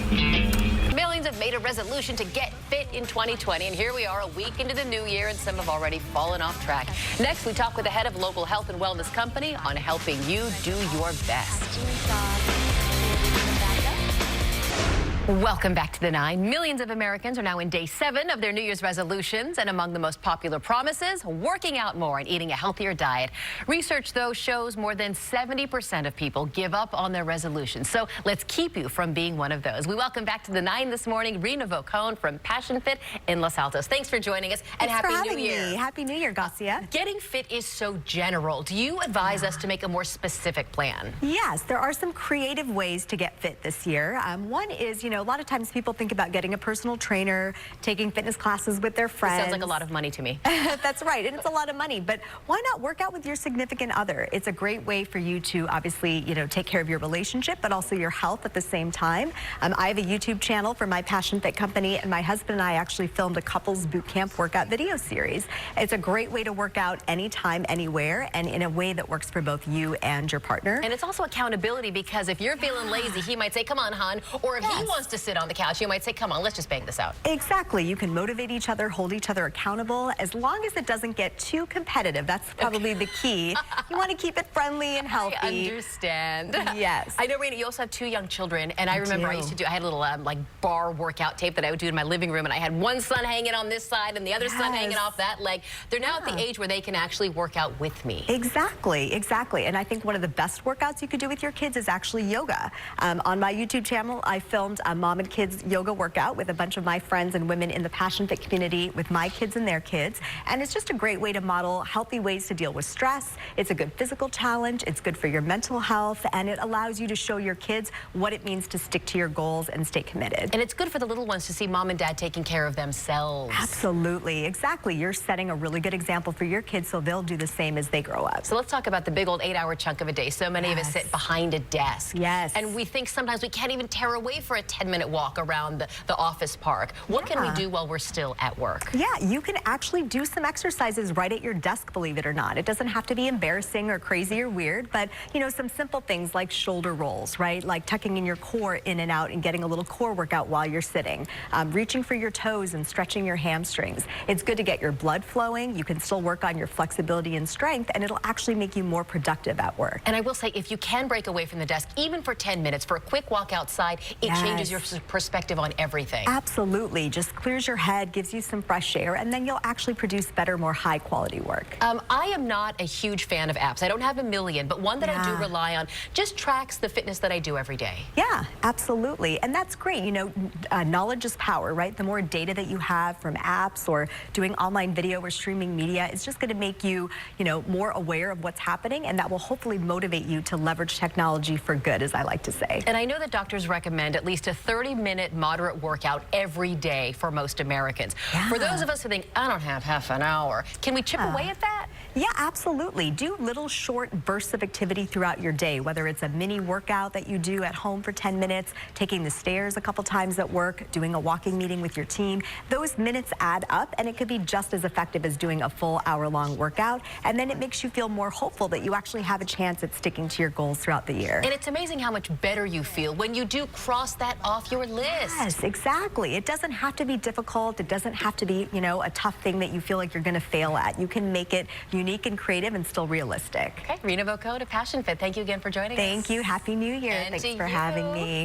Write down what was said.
Millions have made a resolution to get fit in 2020, and here we are a week into the new year, and some have already fallen off track. Next, we talk with the head of a local health and wellness company on helping you do your best. Welcome back to the 9. Millions of Americans are now in day 7 of their New Year's resolutions, and among the most popular promises, working out more and eating a healthier diet. Research, though, shows more than 70% of people give up on their resolutions. So let's keep you from being one of those. We welcome back to the 9 this morning, Rena Vocone from Passion Fit in Los Altos. Thanks for joining us, and Happy New Year. Happy New Year, Garcia. Getting fit is so general. Do you advise us to make a more specific plan? Yes, there are some creative ways to get fit this year. One is, a lot of times people think about getting a personal trainer, taking fitness classes with their friends. It sounds like a lot of money to me. That's right, and it's a lot of money, but why not work out with your significant other? It's a great way for you to obviously, take care of your relationship, but also your health at the same time. I have a YouTube channel for my Passion Fit company, and my husband and I actually filmed a couples boot camp workout video series. It's a great way to work out anytime, anywhere, and in a way that works for both you and your partner. And it's also accountability, because if you're feeling lazy, he might say, come on, hon, or if he wants to sit on the couch, you might say, come on, let's just bang this out. Exactly. You can motivate each other, hold each other accountable, as long as it doesn't get too competitive. That's probably the key. You want to keep it friendly and healthy. I understand. Yes. I know, Rena, you also have 2 young children, and I remember I had a little like bar workout tape that I would do in my living room, and I had one son hanging on this side and the other son hanging off that leg. They're now at the age where they can actually work out with me. Exactly, exactly. And I think one of the best workouts you could do with your kids is actually yoga. On my YouTube channel, I filmed a mom and kids yoga workout with a bunch of my friends and women in the Passion Fit community with my kids and their kids. And it's just a great way to model healthy ways to deal with stress. It's a good physical challenge. It's good for your mental health. And it allows you to show your kids what it means to stick to your goals and stay committed. And it's good for the little ones to see mom and dad taking care of themselves. Absolutely. Exactly. You're setting a really good example for your kids, so they'll do the same as they grow up. So let's talk about the big old 8-hour chunk of a day. So many of us sit behind a desk. Yes. And we think sometimes we can't even tear away for a 10-minute walk around the office park. What can we do while we're still at work? Yeah, you can actually do some exercises right at your desk, believe it or not. It doesn't have to be embarrassing or crazy or weird, but some simple things like shoulder rolls, right? Like tucking in your core in and out and getting a little core workout while you're sitting. Reaching for your toes and stretching your hamstrings. It's good to get your blood flowing. You can still work on your flexibility and strength, and it'll actually make you more productive at work. And I will say, if you can break away from the desk, even for 10 minutes, for a quick walk outside, it changes your perspective on everything. Absolutely. Just clears your head, gives you some fresh air, and then you'll actually produce better, more high-quality work. I am not a huge fan of apps. I don't have a million, but one that I do rely on just tracks the fitness that I do every day. Yeah, absolutely. And that's great. Knowledge is power, right? The more data that you have from apps or doing online video or streaming media, it's just going to make you, more aware of what's happening, and that will hopefully motivate you to leverage technology for good, as I like to say. And I know that doctors recommend at least a 30-minute moderate workout every day for most Americans. For those of us who think, I don't have half an hour, can we chip away at that? Yeah, absolutely. Do little short bursts of activity throughout your day, whether it's a mini workout that you do at home for 10 minutes, taking the stairs a couple times at work, doing a walking meeting with your team. Those minutes add up, and it could be just as effective as doing a full hour-long workout. And then it makes you feel more hopeful that you actually have a chance at sticking to your goals throughout the year. And it's amazing how much better you feel when you do cross that off your list. Yes, exactly. It doesn't have to be difficult. It doesn't have to be, a tough thing that you feel like you're going to fail at. You can make it unique and creative and still realistic. Okay, Rena Vocone of Passion Fit, thank you again for joining us. Thank you. Happy New Year. And thanks for having me.